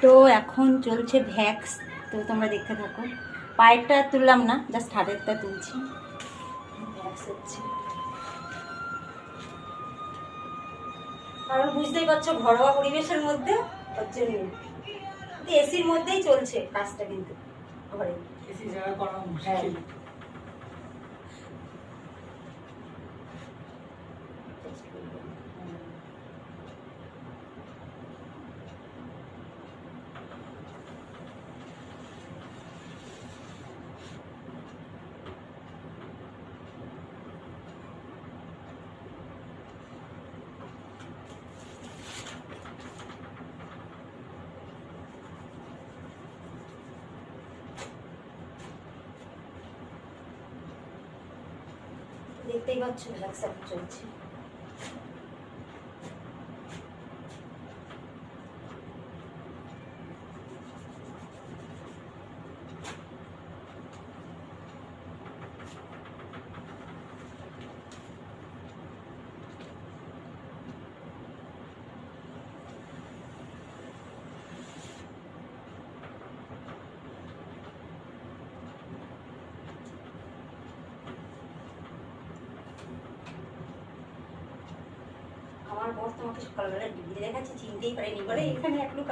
তো এখন চলছে ভ্যাক্স, তো তোমরা দেখতে থাকো। পায়েরটা তুললাম না, জাস্ট হাতেরটা তুলছি। ভ্যাক্স হচ্ছে, কারণ বুঝতেই পারছো ঘরোয়া পরিবেশের মধ্যে, ওর জন্য এসির মধ্যেই চলছে কাজটা, কিন্তু ঘরে এসি জায়গা করা মুশকিল। দেখতেই পাচ্ছ ভ্যাক্স চলছে। আমার বর তোমাকে সকালবেলা ডিগ্রি দেখাচ্ছে, চিনতেই পারেনি, বলে এখানে এক লোক